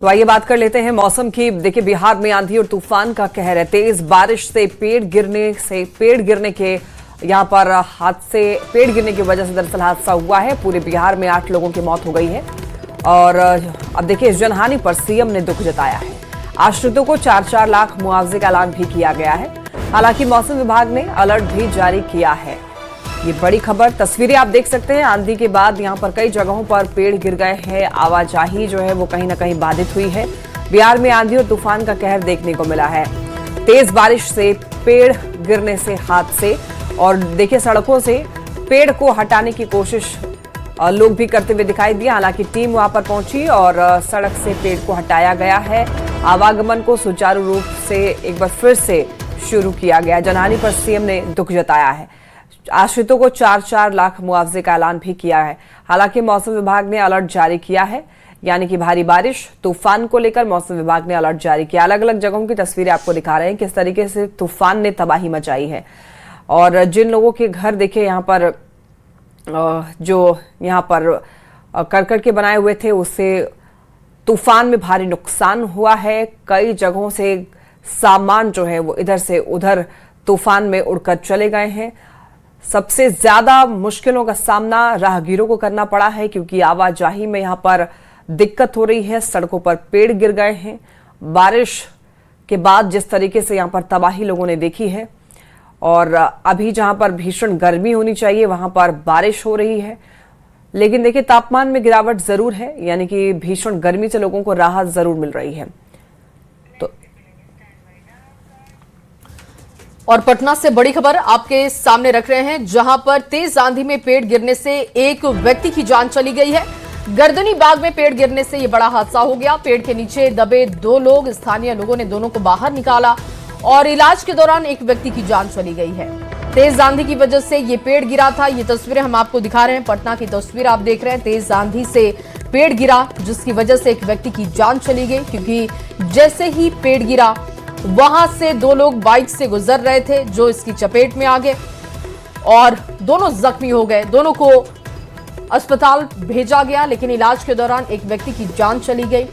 तो आइए बात कर लेते हैं मौसम की। देखिए, बिहार में आंधी और तूफान का कहर है। तेज बारिश से पेड़ गिरने के यहाँ पर हादसे, पेड़ गिरने की वजह से दरअसल हादसा हुआ है। पूरे बिहार में 8 लोगों की मौत हो गई है। और अब देखिए, इस जनहानि पर सीएम ने दुख जताया है। आश्रितों को 4-4 लाख मुआवजे का ऐलान भी किया गया है। हालांकि मौसम विभाग ने अलर्ट भी जारी किया है। ये बड़ी खबर, तस्वीरें आप देख सकते हैं। आंधी के बाद यहां पर कई जगहों पर पेड़ गिर गए हैं। आवाजाही जो है वो कहीं ना कहीं बाधित हुई है। बिहार में आंधी और तूफान का कहर देखने को मिला है। तेज बारिश से पेड़ गिरने से हादसे, और देखिए सड़कों से पेड़ को हटाने की कोशिश लोग भी करते हुए दिखाई दिए। हालांकि टीम वहां पर पहुंची और सड़क से पेड़ को हटाया गया है। आवागमन को सुचारू रूप से एक बार फिर से शुरू किया गया। जनहानि पर सीएम ने दुख जताया है। आश्रितों को 4-4 लाख मुआवजे का ऐलान भी किया है। हालांकि मौसम विभाग ने अलर्ट जारी किया है, यानी कि भारी बारिश तूफान को लेकर मौसम विभाग ने अलर्ट जारी किया। अलग अलग जगहों की तस्वीरें आपको दिखा रहे हैं किस तरीके से तूफान ने तबाही मचाई है। और जिन लोगों के घर देखे यहाँ पर, जो यहाँ पर करकट के बनाए हुए थे, उससे तूफान में भारी नुकसान हुआ है। कई जगहों से सामान जो है वो इधर से उधर तूफान में उड़कर चले गए हैं। सबसे ज्यादा मुश्किलों का सामना राहगीरों को करना पड़ा है, क्योंकि आवाजाही में यहां पर दिक्कत हो रही है। सड़कों पर पेड़ गिर गए हैं। बारिश के बाद जिस तरीके से यहां पर तबाही लोगों ने देखी है, और अभी जहां पर भीषण गर्मी होनी चाहिए वहां पर बारिश हो रही है। लेकिन देखिए, तापमान में गिरावट जरूर है, यानी कि भीषण गर्मी से लोगों को राहत जरूर मिल रही है। और पटना से बड़ी खबर आपके सामने रख रहे हैं, जहां पर तेज आंधी में पेड़ गिरने से एक व्यक्ति की जान चली गई है। गर्दनी बाग में पेड़ गिरने से यह बड़ा हादसा हो गया। पेड़ के नीचे दबे 2 लोग, स्थानीय लोगों ने दोनों को बाहर निकाला और इलाज के दौरान एक व्यक्ति की जान चली गई है। तेज आंधी की वजह से ये पेड़ गिरा था। ये तस्वीरें हम आपको दिखा रहे हैं, पटना की तस्वीर आप देख रहे हैं। तेज आंधी से पेड़ गिरा, जिसकी वजह से एक व्यक्ति की जान चली गई, क्योंकि जैसे ही पेड़ गिरा वहां से 2 लोग बाइक से गुजर रहे थे, जो इसकी चपेट में आ गए और दोनों जख्मी हो गए। दोनों को अस्पताल भेजा गया, लेकिन इलाज के दौरान एक व्यक्ति की जान चली गई।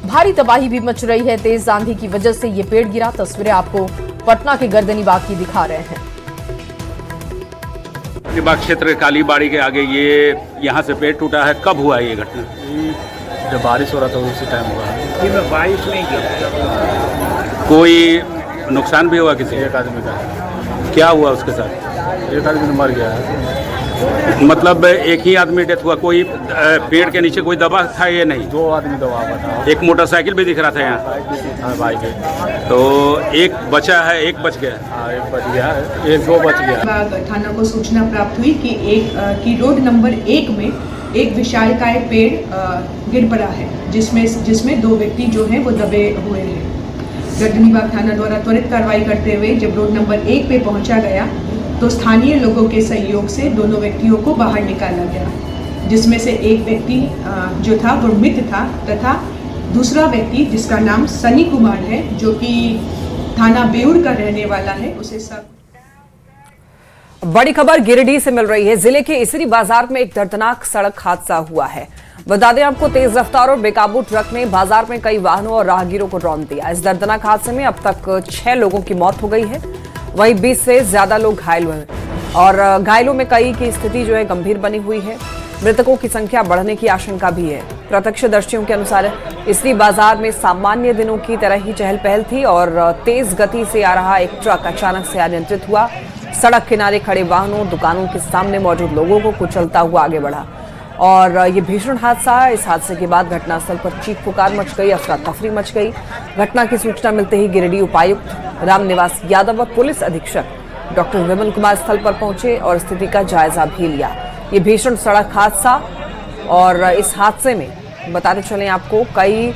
भारी तबाही भी मच रही है। तेज आंधी की वजह से ये पेड़ गिरा। तस्वीरें आपको पटना के गर्दनी बाग की दिखा रहे हैं। बाग क्षेत्र कालीबाड़ी के आगे ये यहाँ से पेड़ टूटा है। कब हुआ ये घटना? जब बारिश हो रहा था उसी टाइम हुआ। ये बारिश नहीं गिरा। कोई नुकसान भी हुआ किसी? एक आदमी का। क्या हुआ उसके साथ? एक आदमी मर गया है। मतलब एक ही आदमी डेथ हुआ? कोई पेड़ के नीचे कोई दबा था? ये नहीं, 2 आदमी दबा हुआ था। एक मोटरसाइकिल भी दिख रहा था यहाँ। बाइक है। तो एक बचा है, एक बच गया। हाँ, एक बच गया है, एक 2 बच गया। थाना को सूचना प्राप्त हुई कि रोड नंबर 1 में एक विशालकाय पेड़ गिर पड़ा है, जिसमें 2 व्यक्ति जो हैं वो दबे हुए हैं। गर्दनी बाग थाना द्वारा त्वरित कार्रवाई करते हुए जब रोड नंबर 1 पे पहुंचा गया, तो स्थानीय लोगों के सहयोग से दोनों व्यक्तियों को बाहर निकाला गया, जिसमें से एक व्यक्ति जो था वो मृत था, तथा दूसरा व्यक्ति जिसका नाम सनी कुमार है, जो कि थाना बेउर का रहने वाला है, उसे सब। बड़ी खबर गिरिडीह से मिल रही है। जिले के इसरी बाजार में एक दर्दनाक सड़क हादसा हुआ है। बता दें आपको, तेज रफ्तार और बेकाबू ट्रक ने बाजार में कई वाहनों और राहगीरों को रौंद दिया। इस दर्दनाक हादसे में अब तक 6 लोगों की मौत हो गई है। वहीं 20 से ज्यादा लोग घायल हुए हैं, और घायलों में कई की स्थिति जो है गंभीर बनी हुई है। मृतकों की संख्या बढ़ने की आशंका भी है। प्रत्यक्षदर्शियों के अनुसार इसरी बाजार में सामान्य दिनों की तरह ही चहल पहल थी, और तेज गति से आ रहा एक ट्रक अचानक से अनियंत्रित हुआ। सड़क किनारे खड़े वाहनों, दुकानों के सामने मौजूद लोगों को कुचलता हुआ आगे बढ़ा, और ये भीषण हादसा है। इस हादसे के बाद घटनास्थल पर चीख पुकार मच गई, अफरा तफरी मच गई। घटना की सूचना मिलते ही गिरिडीह उपायुक्त रामनिवास यादव और पुलिस अधीक्षक डॉक्टर विमल कुमार स्थल पर पहुंचे और स्थिति का जायजा भी लिया। ये भीषण सड़क हादसा, और इस हादसे में बताते चलें आपको, कई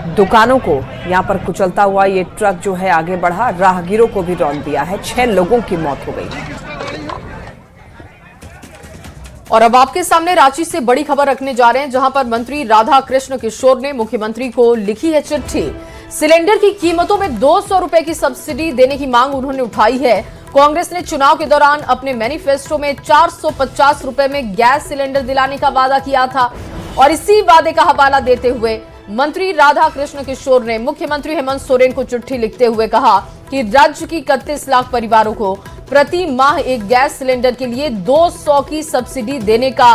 दुकानों को यहाँ पर कुचलता हुआ ये ट्रक जो है आगे बढ़ा। राहगीरों को भी रौंद दिया है। 6 लोगों की मौत हो गई। और अब आपके सामने रांची से बड़ी खबर रखने जा रहे हैं, जहां पर मंत्री राधा कृष्ण किशोर ने मुख्यमंत्री को लिखी है चिट्ठी। सिलेंडर की कीमतों में 200 रुपए की सब्सिडी देने की मांग उन्होंने उठाई है। कांग्रेस ने चुनाव के दौरान अपने मैनिफेस्टो में 450 रुपए में गैस सिलेंडर दिलाने का वादा किया था, और इसी वादे का हवाला देते हुए मंत्री राधा कृष्ण किशोर ने मुख्यमंत्री हेमंत सोरेन को चिट्ठी लिखते हुए कहा कि राज्य की 31 लाख परिवारों को प्रति माह एक गैस सिलेंडर के लिए 200 की सब्सिडी देने का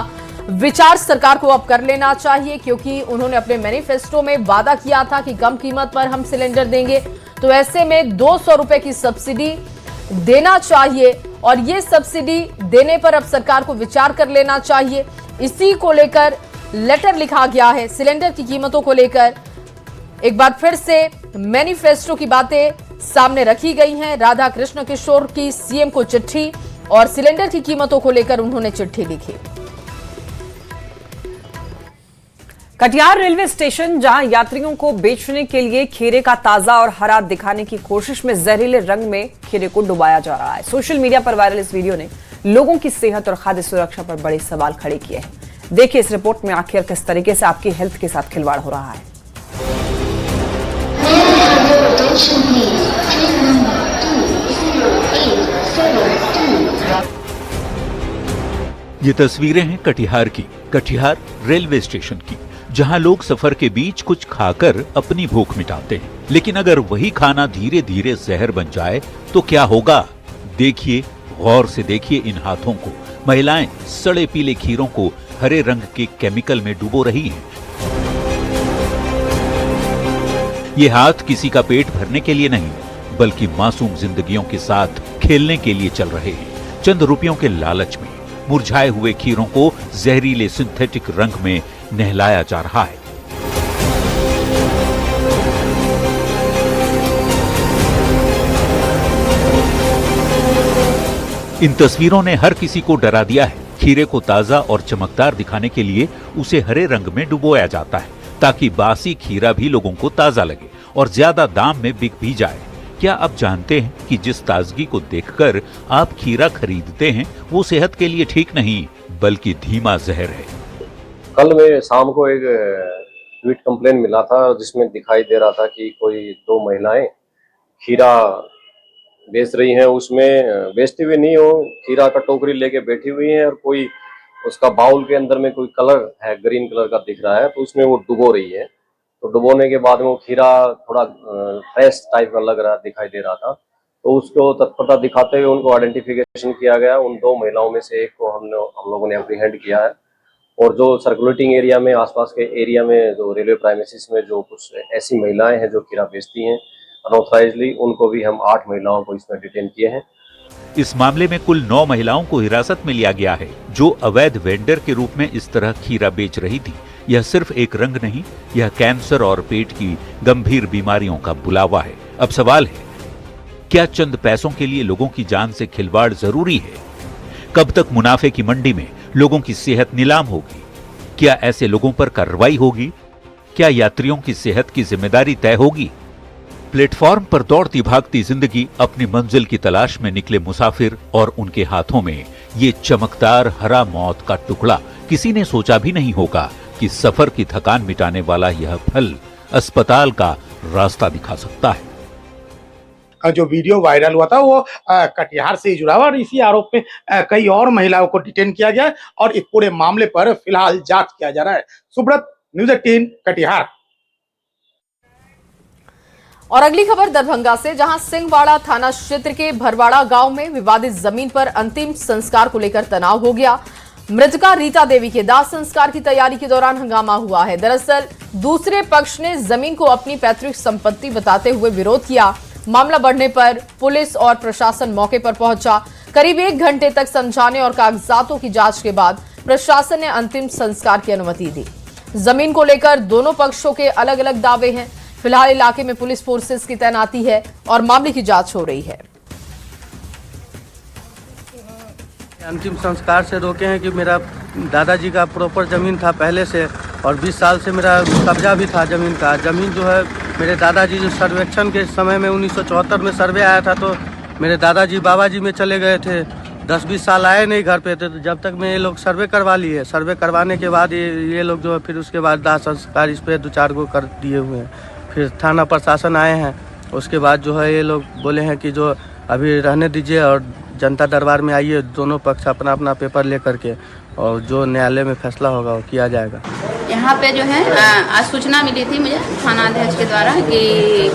विचार सरकार को अब कर लेना चाहिए, क्योंकि उन्होंने अपने मैनिफेस्टो में वादा किया था कि कम कीमत पर हम सिलेंडर देंगे। तो ऐसे में 200 रुपए की सब्सिडी देना चाहिए और ये सब्सिडी देने पर अब सरकार को विचार कर लेना चाहिए। इसी को लेकर लेटर लिखा गया है। सिलेंडर की कीमतों को लेकर एक बार फिर से मैनिफेस्टो की बातें सामने रखी गई हैं। राधा कृष्ण किशोर की सीएम को चिट्ठी और सिलेंडर की कीमतों को लेकर उन्होंने चिट्ठी लिखी। कटिहार रेलवे स्टेशन, जहां यात्रियों को बेचने के लिए खीरे का ताजा और हरा दिखाने की कोशिश में जहरीले रंग में खीरे को डुबाया जा रहा है। सोशल मीडिया पर वायरल इस वीडियो ने लोगों की सेहत और खाद्य सुरक्षा पर बड़े सवाल खड़े किए हैं। देखिए इस रिपोर्ट में आखिर किस तरीके से आपकी हेल्थ के साथ खिलवाड़ हो रहा है। ये तस्वीरें हैं कटिहार की, कटिहार रेलवे स्टेशन की, जहां लोग सफर के बीच कुछ खाकर अपनी भूख मिटाते हैं। लेकिन अगर वही खाना धीरे धीरे जहर बन जाए तो क्या होगा? देखिए, गौर से देखिए इन हाथों को। महिलाएं सड़े पीले खीरों को हरे रंग के केमिकल में डुबो रही हैं। ये हाथ किसी का पेट भरने के लिए नहीं, बल्कि मासूम जिंदगियों के साथ खेलने के लिए चल रहे हैं। चंद रुपयों के लालच में मुरझाए हुए खीरों को जहरीले सिंथेटिक रंग में नहलाया जा रहा है। इन तस्वीरों ने हर किसी को डरा दिया है। खीरे को ताजा और चमकदार दिखाने के लिए उसे हरे रंग में डुबोया जाता है, ताकि बासी खीरा भी लोगों को ताजा लगे और ज्यादा दाम में बिक भी जाए। क्या आप जानते हैं कि जिस ताजगी को देखकर आप खीरा खरीदते हैं, वो सेहत के लिए ठीक नहीं, बल्कि धीमा जहर है। कल में शाम को एक ट्वीट कंप्लेन मिला था, जिसमें दिखाई दे रहा था कि कोई 2 महिलाएं खीरा बेच रही हैं। उसमें बेचती हुई नहीं हो, खीरा का टोकरी लेके बैठी हुई हैं और कोई उसका बाउल के अंदर में कोई कलर है, ग्रीन कलर का दिख रहा है, तो उसमें वो डुबो रही है। तो डुबोने के बाद में वो खीरा थोड़ा फ्रेश टाइप का लग रहा, दिखाई दे रहा था। तो उसको तत्परता दिखाते हुए उनको आइडेंटिफिकेशन किया गया। उन 2 महिलाओं में से एक को हम लोगों ने एप्रीहेंड किया है, और जो सर्कुलेटिंग एरिया में, आसपास के एरिया में, जो रेलवे प्राइमेसिस में जो कुछ ऐसी महिलाएं हैं जो खीरा बेचती हैं अनऑथराइजली, उनको भी हम 8 महिलाओं को इसमें डिटेन किए हैं। इस मामले में कुल 9 महिलाओं को हिरासत में लिया गया है, जो अवैध वेंडर के रूप में इस तरह खीरा बेच रही थी। यह सिर्फ एक रंग नहीं, यह कैंसर और पेट की गंभीर बीमारियों का बुलावा है। अब सवाल है, क्या चंद पैसों के लिए लोगों की जान से खिलवाड़ जरूरी है? कब तक मुनाफे की मंडी में लोगों की सेहत नीलाम होगी? क्या ऐसे लोगों पर कार्रवाई होगी? क्या यात्रियों की सेहत की जिम्मेदारी तय होगी? प्लेटफॉर्म पर दौड़ती भागती जिंदगी, अपनी मंजिल की तलाश में निकले मुसाफिर और उनके हाथों में ये चमकदार हरा मौत का टुकड़ा। किसी ने सोचा भी नहीं होगा कि सफर की थकान मिटाने वाला यह फल अस्पताल का रास्ता दिखा सकता है। जो वीडियो वायरल हुआ था वो कटिहार से जुड़ा हुआ, और इसी आरोप में कई और महिलाओं को डिटेन किया गया और इस पूरे मामले पर फिलहाल जांच किया जा रहा है। सुब्रत, न्यूज़ 18 कटिहार। और अगली खबर दरभंगा से, जहां सिंहवाड़ा थाना क्षेत्र के भरवाड़ा गांव में विवादित जमीन पर अंतिम संस्कार को लेकर तनाव हो गया। मृतका रीता देवी के दाह संस्कार की तैयारी के दौरान हंगामा हुआ है। दरअसल दूसरे पक्ष ने जमीन को अपनी पैतृक संपत्ति बताते हुए विरोध किया। मामला बढ़ने पर पुलिस और प्रशासन मौके पर पहुंचा। करीब 1 घंटे तक समझाने और कागजातों की जांच के बाद प्रशासन ने अंतिम संस्कार की अनुमति दी। जमीन को लेकर दोनों पक्षों के अलग अलग दावे हैं। फिलहाल इलाके में पुलिस फोर्सेस की तैनाती है और मामले की जांच हो रही है। अंतिम संस्कार से रोके हैं कि मेरा दादाजी का प्रॉपर ज़मीन था पहले से, और 20 साल से मेरा कब्जा भी था ज़मीन का। ज़मीन जो है मेरे दादाजी जो सर्वेक्षण के समय में 1974 में सर्वे आया था, तो मेरे दादाजी बाबा जी में चले गए थे। 10-20 साल आए नहीं घर पे, तो जब तक में ये लोग सर्वे करवा लिए। सर्वे करवाने के बाद ये लोग जो है फिर उसके बाद दाह संस्कार इस पर 2-4 गो कर दिए हुए हैं। फिर थाना प्रशासन आए हैं, उसके बाद जो है ये लोग बोले हैं कि जो अभी रहने दीजिए और जनता दरबार में आइए, दोनों पक्ष अपना अपना पेपर ले करके, और जो न्यायालय में फैसला होगा वो किया जाएगा। यहाँ पे जो है आज सूचना मिली थी मुझे थाना अध्यक्ष के द्वारा कि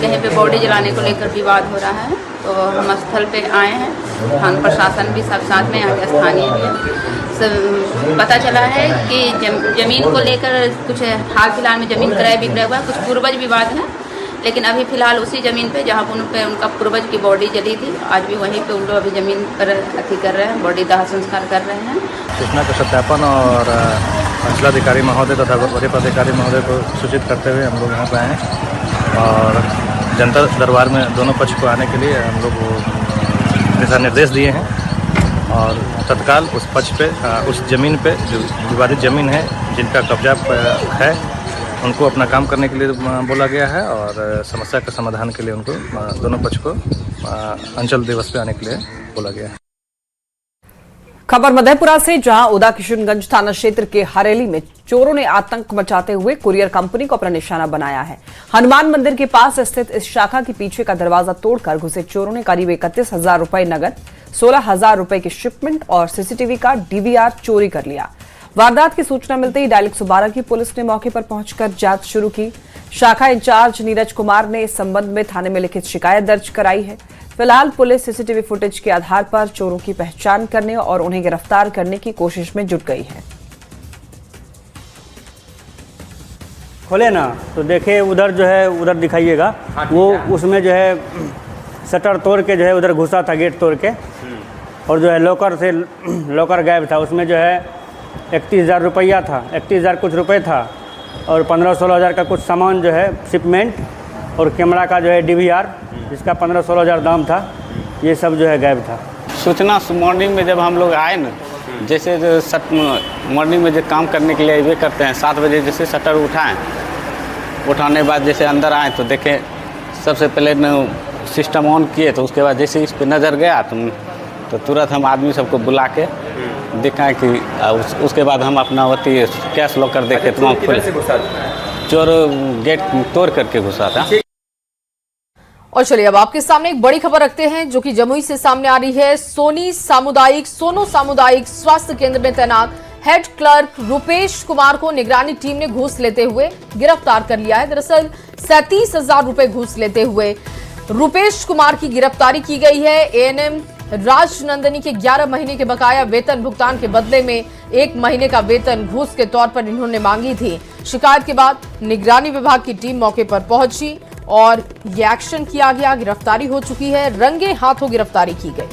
कहीं पे बॉडी जलाने को लेकर विवाद हो रहा है, तो हम स्थल पे आए हैं। थाना प्रशासन भी सब साथ में, यहाँ के स्थानीय भी हैं। सब पता चला है कि जमीन को लेकर कुछ हाल फिलहाल में जमीन क्रय विक्रय हुआ, कुछ पूर्वज विवाद है, लेकिन अभी फिलहाल उसी जमीन पे जहाँ पे उनका पूर्वज की बॉडी जली थी, आज भी वहीं पे उन लोग अभी जमीन पर अति कर रहे हैं, बॉडी दाह संस्कार कर रहे हैं। सूचना का सत्यापन और अंचलाधिकारी महोदय तथा वरीय पदाधिकारी महोदय को सूचित करते हुए हम लोग यहाँ पे आए हैं और जनता दरबार में दोनों पक्ष को आने के लिए हम लोग दिशा निर्देश दिए हैं और तत्काल उस पक्ष पे उस ज़मीन पे जो विवादित ज़मीन है, जिनका कब्जा है, उनको अपना काम करने के लिए बोला गया है और समस्या का समाधान के लिए उनको दोनों पक्ष को अंचल दिवस पे आने के लिए बोला गया है। खबर मधेपुरा से, जहां उदा किशनगंज थाना क्षेत्र के हरेली में चोरों ने आतंक मचाते हुए कुरियर कंपनी को अपना निशाना बनाया है। हनुमान मंदिर के पास स्थित इस शाखा के पीछे का दरवाजा तोड़कर घुसे चोरों ने करीब 31,000 रुपए नगद, 16,000 रुपए की शिपमेंट और सीसीटीवी का डीवीआर चोरी कर लिया। वारदात की सूचना मिलते ही डायल 112 की पुलिस ने मौके पर पहुंचकर जांच शुरू की। शाखा इंचार्ज नीरज कुमार ने इस संबंध में थाने में लिखित शिकायत दर्ज कराई है। फिलहाल पुलिस सीसीटीवी फुटेज के आधार पर चोरों की पहचान करने और उन्हें गिरफ्तार करने की कोशिश में जुट गई है। खोले ना तो देखे उधर जो है, उधर दिखाइएगा, वो उसमें जो है शटर तोड़ के जो है उधर घुसा था, गेट तोड़ के, और जो है लॉकर गायब था। उसमें जो है 31,000 रुपया था, 31,000 कुछ रुपए था और 15-16 हज़ार का कुछ सामान जो है शिपमेंट और कैमरा का जो है डीवीआर, जिसका 15-16 हज़ार दाम था, ये सब जो है गायब था। सूचना मॉर्निंग में जब हम लोग आए ना, जैसे मॉर्निंग में जो काम करने के लिए वे करते हैं 7 बजे, जैसे शटर उठाएं, उठाने के बाद जैसे अंदर आए तो देखें, सबसे पहले सिस्टम ऑन किए, तो उसके बाद जैसे इस पर नज़र गया तो तुरंत हम आदमी सबको बुला के देखा कि उसके बाद हम अपना वती कैश लॉकर देखे तो चोर गेट तोड़ करके घुसा था। और चलिए अब आपके सामने एक बड़ी खबर रखते हैं जो कि जमुई से सामने आ रही है। सोनो सामुदायिक स्वास्थ्य केंद्र में तैनात हेड क्लर्क रुपेश कुमार को निगरानी टीम ने घूस लेते हुए गिरफ्तार कर लिया है। दरअसल 37,000 रुपए घूस लेते हुए रुपेश कुमार की गिरफ्तारी की गई है। एएनएम राजनंदनी के 11 महीने के बकाया वेतन भुगतान के बदले में 1 महीने का वेतन घूस के तौर पर इन्होंने मांगी थी। शिकायत के बाद निगरानी विभाग की टीम मौके पर पहुंची और ये एक्शन किया गया। गिरफ्तारी हो चुकी है, रंगे हाथों गिरफ्तारी की गई।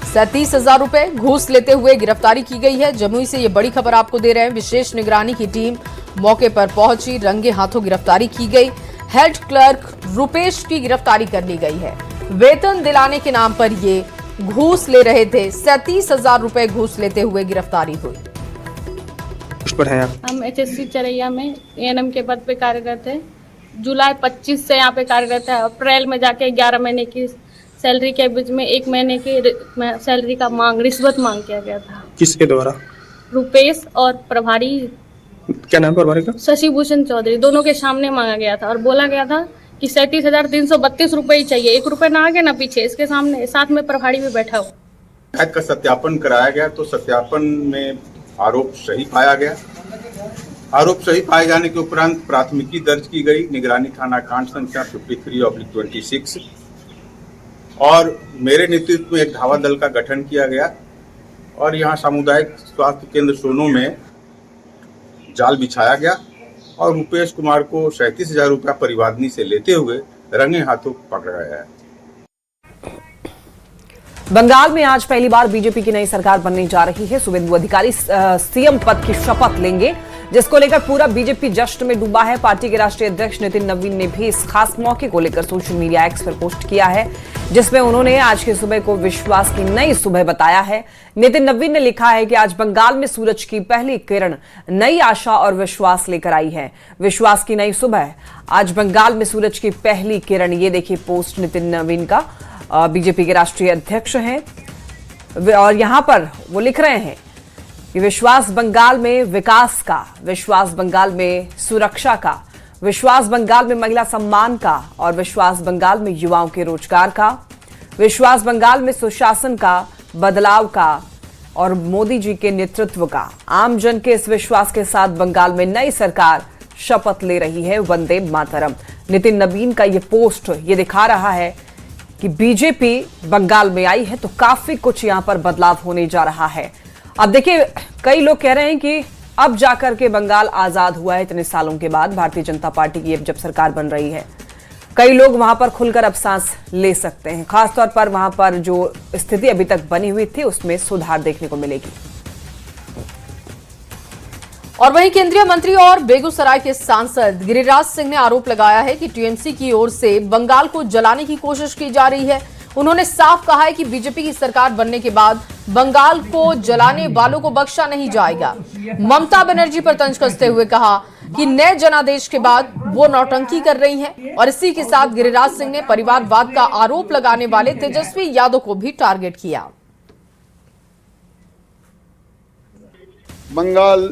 37,000 रुपए घूस लेते हुए गिरफ्तारी की गई है। जमुई से ये बड़ी खबर आपको दे रहे हैं। विशेष निगरानी की टीम मौके पर पहुंची, रंगे हाथों गिरफ्तारी की गई। हेड क्लर्क रुपेश की गिरफ्तारी कर ली गई है। वेतन दिलाने के नाम पर ये घूस ले रहे थे। 37,000 रुपए घूस लेते हुए गिरफ्तारी हुई। हम HSC चरैया में एएनएम के पद पे कार्यरत है। जुलाई 25 से यहाँ पे कार्यरत है। अप्रैल में जाके 11 महीने की सैलरी के बीच में 1 महीने की सैलरी का रिश्वत मांग किया गया था। किसके द्वारा? रुपेश और प्रभारी, क्या नाम प्रभारी का? शशि भूषण चौधरी, दोनों के सामने मांगा गया था और बोला गया था कि 37,332 रुपए ही चाहिए, 1 रुपए ना आगे ना पीछे। इसके सामने साथ में प्रभारी भी बैठा हो। शिकायत का सत्यापन कराया गया तो सत्यापन में आरोप सही पाया गया। आरोप सही पाए जाने के उपरांत प्राथमिकी दर्ज की गई निगरानी थाना कांड संख्या 53/26 और मेरे नेतृत्व में एक धावा दल का गठन किया गया और यहाँ सामुदायिक स्वास्थ्य केंद्र सोनो में जाल बिछाया गया और रुपेश कुमार को 37,000 रुपया परिवादनी से लेते हुए रंगे हाथों पकड़ा गया है। बंगाल में आज पहली बार बीजेपी की नई सरकार बनने जा रही है। शुभेंदु अधिकारी सीएम पद की शपथ लेंगे, जिसको लेकर पूरा बीजेपी जश्न में डूबा है। पार्टी के राष्ट्रीय अध्यक्ष नितिन नवीन ने भी इस खास मौके को लेकर सोशल मीडिया एक्स पर पोस्ट किया है, जिसमें उन्होंने आज की सुबह को विश्वास की नई सुबह बताया है। नितिन नवीन ने लिखा है कि आज बंगाल में सूरज की पहली किरण नई आशा और विश्वास लेकर आई है। विश्वास की नई सुबह, आज बंगाल में सूरज की पहली किरण। ये देखिए पोस्ट नितिन नवीन का, बीजेपी के राष्ट्रीय अध्यक्ष हैं और यहां पर वो लिख रहे हैं कि विश्वास बंगाल में विकास का, विश्वास बंगाल में सुरक्षा का, विश्वास बंगाल में महिला सम्मान का और विश्वास बंगाल में युवाओं के रोजगार का, विश्वास बंगाल में सुशासन का, बदलाव का, और मोदी जी के नेतृत्व का। आम जन के इस विश्वास के साथ बंगाल में नई सरकार शपथ ले रही है वंदे मातरम। नितिन नवीन का ये पोस्ट ये दिखा रहा है कि बीजेपी बंगाल में आई है तो काफी कुछ यहां पर बदलाव होने जा रहा है। अब देखिए, कई लोग कह रहे हैं कि अब जाकर के बंगाल आजाद हुआ है इतने सालों के बाद, भारतीय जनता पार्टी की अब जब सरकार बन रही है। कई लोग वहां पर खुलकर अब सांस ले सकते हैं, खासतौर पर वहां पर जो स्थिति अभी तक बनी हुई थी उसमें सुधार देखने को मिलेगी। और वहीं केंद्रीय मंत्री और बेगूसराय के सांसद गिरिराज सिंह ने आरोप लगाया है कि टीएमसी की ओर से बंगाल को जलाने की कोशिश की जा रही है। उन्होंने साफ कहा है कि बीजेपी की सरकार बनने के बाद बंगाल को जलाने वालों को बख्शा नहीं जाएगा। ममता बनर्जी पर तंज कसते हुए कहा कि नए जनादेश के बाद वो नौटंकी कर रही हैं। और इसी के साथ गिरिराज सिंह ने परिवारवाद का आरोप लगाने वाले तेजस्वी यादव को भी टारगेट किया। बंगाल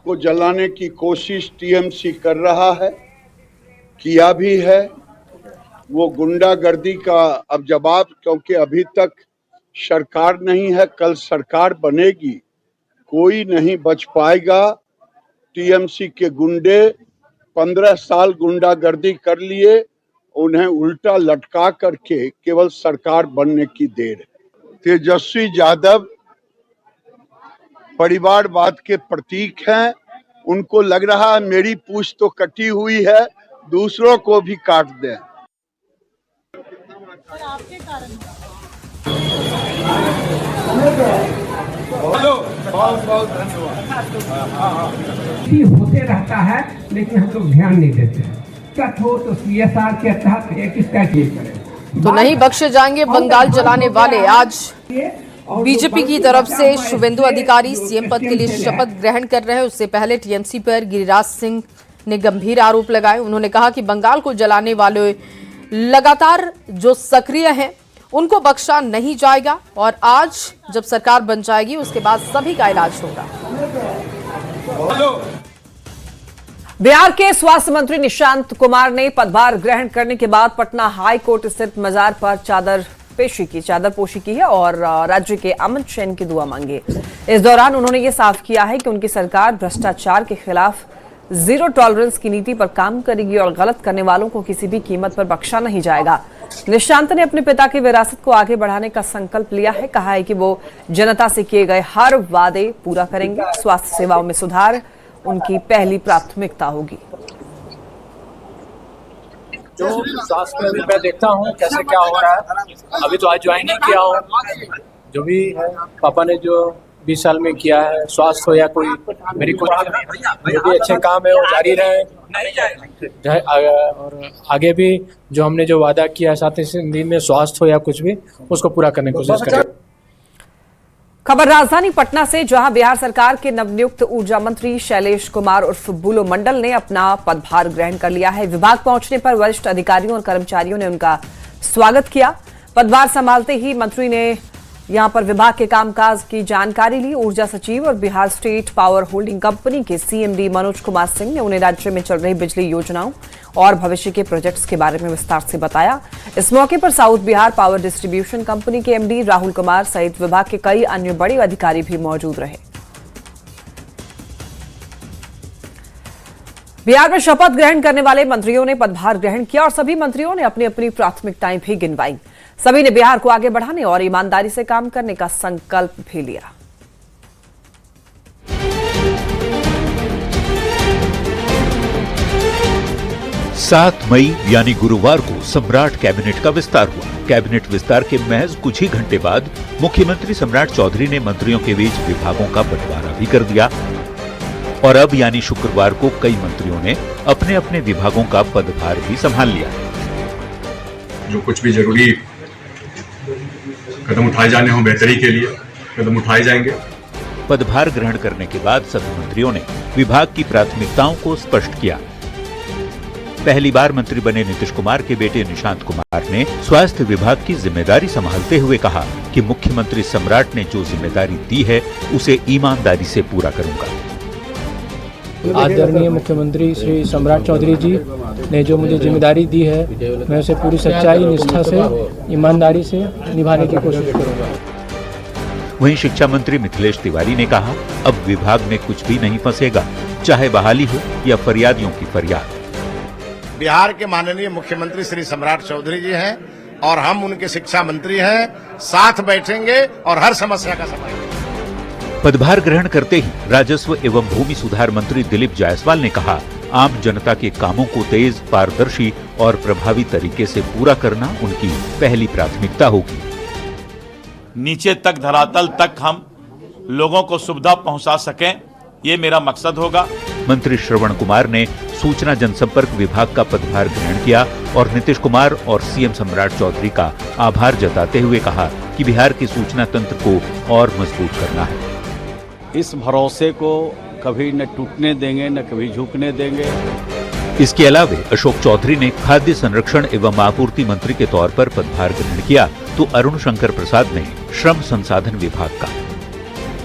को जलाने की कोशिश टीएमसी कर रहा है, किया भी है। वो गुंडागर्दी का अब जवाब, क्योंकि अभी तक सरकार नहीं है, कल सरकार बनेगी, कोई नहीं बच पाएगा। टीएमसी के गुंडे 15 साल गुंडागर्दी कर लिए, उन्हें उल्टा लटका करके केवल सरकार बनने की देर है। तेजस्वी यादव परिवारवाद के प्रतीक हैं। उनको लग रहा है मेरी पूंछ तो कटी हुई है, दूसरों को भी काट दें। होते रहता है, लेकिन हम लोग ध्यान नहीं देते हैं। कट हो तो सीएसआर के तहत एक स्ट्रैटेजी करें। तो नहीं बख्शे जाएंगे बंगाल जलाने वाले। आज बीजेपी की तरफ से शुभेंदु अधिकारी सीएम पद के लिए शपथ ग्रहण कर रहे हैं। उससे पहले टीएमसी पर गिरिराज सिंह ने गंभीर आरोप लगाए। उन्होंने कहा कि बंगाल को जलाने वाले लगातार जो सक्रिय हैं उनको बख्शा नहीं जाएगा और आज जब सरकार बन जाएगी उसके बाद सभी का इलाज होगा। बिहार के स्वास्थ्य मंत्री निशांत कुमार ने पदभार ग्रहण करने के बाद पटना हाई कोर्ट स्थित मजार पर चादर पोशी की है और राज्य के अमन चैन की दुआ मांगी। इस दौरान उन्होंने ये साफ किया है कि उनकी सरकार भ्रष्टाचार के खिलाफ जीरो टॉलरेंस की नीति पर काम करेगी और गलत करने वालों को किसी भी कीमत पर बख्शा नहीं जाएगा। निशांत ने अपने पिता की विरासत को आगे बढ़ाने का संकल्प लिया है। कहा है कि वो जनता से किए गए हर वादे पूरा करेंगे। स्वास्थ्य सेवाओं में सुधार उनकी पहली प्राथमिकता होगी। जो स्वास्थ्य में भी मैं देखता हूँ कैसे क्या हो रहा है। अभी तो आज ज्वाइन नहीं किया हूँ। जो भी है पापा ने जो 20 साल में किया है, स्वास्थ्य हो या कोई मेरी कोई जो भी अच्छे काम है वो जारी रहे और आगे भी जो हमने जो वादा किया है 7 दिन में स्वास्थ्य हो या कुछ भी उसको पूरा करने की कोशिश करें। खबर राजधानी पटना से, जहां बिहार सरकार के नवनियुक्त ऊर्जा मंत्री शैलेश कुमार उर्फ बुलो मंडल ने अपना पदभार ग्रहण कर लिया है। विभाग पहुंचने पर वरिष्ठ अधिकारियों और कर्मचारियों ने उनका स्वागत किया। पदभार संभालते ही मंत्री ने यहां पर विभाग के कामकाज की जानकारी ली। ऊर्जा सचिव और Bihar state power holding company के सीएमडी मनोज कुमार सिंह ने उन्हें राज्य में चल रही बिजली योजनाओं और भविष्य के प्रोजेक्ट्स के बारे में विस्तार से बताया। इस मौके पर south Bihar power distribution company के एमडी राहुल कुमार सहित विभाग के कई अन्य बड़े अधिकारी भी मौजूद रहे। बिहार में शपथ ग्रहण करने वाले मंत्रियों ने पदभार ग्रहण किया और सभी मंत्रियों ने अपनी अपनी प्राथमिकताएं भी गिनवाई। सभी ने बिहार को आगे बढ़ाने और ईमानदारी से काम करने का संकल्प भी लिया। सात मई यानी गुरुवार को सम्राट कैबिनेट का विस्तार हुआ। कैबिनेट विस्तार के महज कुछ ही घंटे बाद मुख्यमंत्री सम्राट चौधरी ने मंत्रियों के बीच विभागों का बंटवारा भी कर दिया और अब यानी शुक्रवार को कई मंत्रियों ने अपने अपने विभागों का पदभार भी संभाल लिया। जो कुछ भी जरूरी कदम उठाए जाने हों बेहतरी के लिए कदम उठाए जाएंगे। पदभार ग्रहण करने के बाद सभी मंत्रियों ने विभाग की प्राथमिकताओं को स्पष्ट किया। पहली बार मंत्री बने नीतीश कुमार के बेटे निशांत कुमार ने स्वास्थ्य विभाग की जिम्मेदारी संभालते हुए कहा कि मुख्यमंत्री सम्राट ने जो जिम्मेदारी दी है उसे ईमानदारी से पूरा करूंगा। आदरणीय मुख्यमंत्री श्री सम्राट चौधरी जी ने जो मुझे जिम्मेदारी दी है मैं उसे पूरी सच्चाई, निष्ठा से, ईमानदारी से निभाने की कोशिश करूंगा। वहीं शिक्षा मंत्री मिथिलेश तिवारी ने कहा, अब विभाग में कुछ भी नहीं फंसेगा, चाहे बहाली हो या फरियादियों की फरियाद। बिहार के माननीय मुख्यमंत्री श्री सम्राट चौधरी जी हैं और हम उनके शिक्षा मंत्री हैं, साथ बैठेंगे और हर समस्या का समाधान। पदभार ग्रहण करते ही राजस्व एवं भूमि सुधार मंत्री दिलीप जायसवाल ने कहा, आम जनता के कामों को तेज, पारदर्शी और प्रभावी तरीके से पूरा करना उनकी पहली प्राथमिकता होगी। नीचे तक, धरातल तक हम लोगों को सुविधा पहुंचा सकें, ये मेरा मकसद होगा। मंत्री श्रवण कुमार ने सूचना जनसंपर्क विभाग का पदभार ग्रहण किया और नीतीश कुमार और सीएम सम्राट चौधरी का आभार जताते हुए कहा कि बिहार की सूचना तंत्र को और मजबूत करना है। इस भरोसे को कभी न टूटने देंगे, न कभी झुकने देंगे। इसके अलावा अशोक चौधरी ने खाद्य संरक्षण एवं आपूर्ति मंत्री के तौर पर पदभार ग्रहण किया, तो अरुण शंकर प्रसाद ने श्रम संसाधन विभाग का,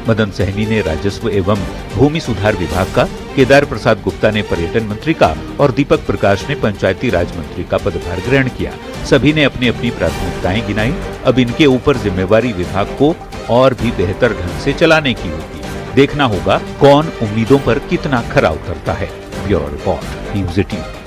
मदन सहनी ने राजस्व एवं भूमि सुधार विभाग का, केदार प्रसाद गुप्ता ने पर्यटन मंत्री का और दीपक प्रकाश ने पंचायती राज मंत्री का पदभार ग्रहण किया। सभी ने अपनी अपनी प्राथमिकताएं गिनाई। अब इनके ऊपर जिम्मेवारी विभाग को और भी बेहतर ढंग से चलाने की होगी। देखना होगा कौन उम्मीदों पर कितना खरा उतरता है। Bureau report, news 18।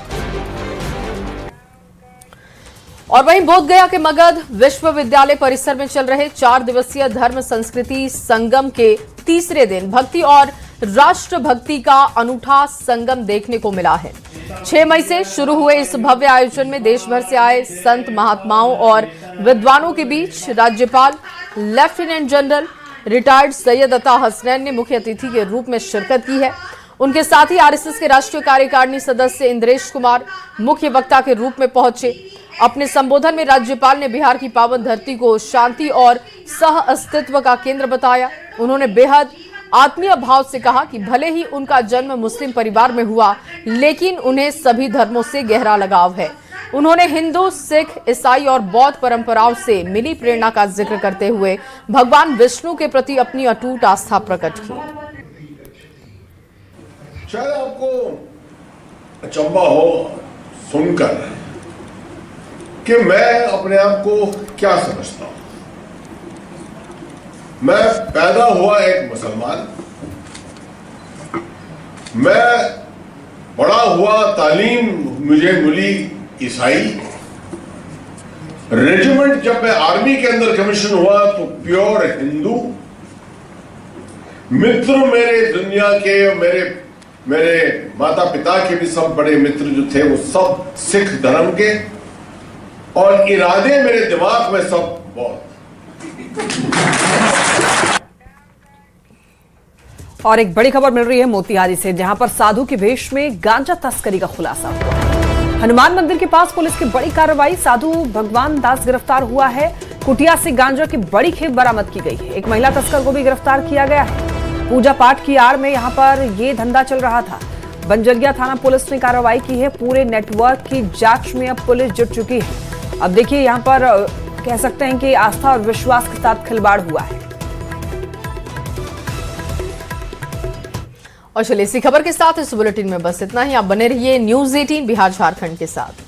और वहीं बोधगया के मगध विश्वविद्यालय परिसर में चल रहे 4 दिवसीय धर्म संस्कृति संगम के तीसरे दिन भक्ति और राष्ट्रभक्ति का अनूठा संगम देखने को मिला है। 6 मई से शुरू हुए इस भव्य आयोजन में देश भर से आए संत महात्माओं और विद्वानों के बीच राज्यपाल लेफ्टिनेंट जनरल रिटायर्ड सैयद अता हसनैन ने मुख्य अतिथि के रूप में शिरकत की है। उनके साथ ही आरएसएस के राष्ट्रीय कार्यकारिणी सदस्य इंद्रेश कुमार मुख्य वक्ता के रूप में पहुंचे। अपने संबोधन में राज्यपाल ने बिहार की पावन धरती को शांति और सह अस्तित्व का केंद्र बताया। उन्होंने बेहद आत्मीय भाव से कहा कि भले ही उनका जन्म मुस्लिम परिवार में हुआ, लेकिन उन्हें सभी धर्मों से गहरा लगाव है। उन्होंने हिंदू, सिख, ईसाई और बौद्ध परंपराओं से मिली प्रेरणा का जिक्र करते हुए भगवान विष्णु के प्रति अपनी अटूट आस्था प्रकट की। शायद आपको अचंभा हो सुनकर कि मैं अपने आप को क्या समझता हूं। मैं पैदा हुआ एक मुसलमान, मैं बड़ा हुआ, तालीम मुझे मिली ईसाई, रेजिमेंट जब मैं आर्मी के अंदर कमीशन हुआ तो प्योर हिंदू, मित्र मेरे दुनिया के, मेरे माता पिता के भी सब बड़े मित्र जो थे वो सब सिख धर्म के, और इरादे मेरे दिमाग में सब बहुत। और एक बड़ी खबर मिल रही है मोतिहारी से, जहां पर साधु के भेष में गांजा तस्करी का खुलासा हुआ। हनुमान मंदिर के पास पुलिस की बड़ी कार्रवाई, साधु भगवान दास गिरफ्तार हुआ है। कुटिया से गांजा की बड़ी खेप बरामद की गई है। एक महिला तस्कर को भी गिरफ्तार किया गया है। पूजा पाठ की आड़ में यहां पर ये धंधा चल रहा था। बंजरिया थाना पुलिस ने कार्रवाई की है। पूरे नेटवर्क की जांच में अब पुलिस जुट चुकी है। अब देखिए, यहां पर कह सकते हैं कि आस्था और विश्वास के साथ खिलवाड़ हुआ है। और चलिए इसी खबर के साथ इस बुलेटिन में बस इतना ही। आप बने रहिए न्यूज़ 18 बिहार झारखंड के साथ।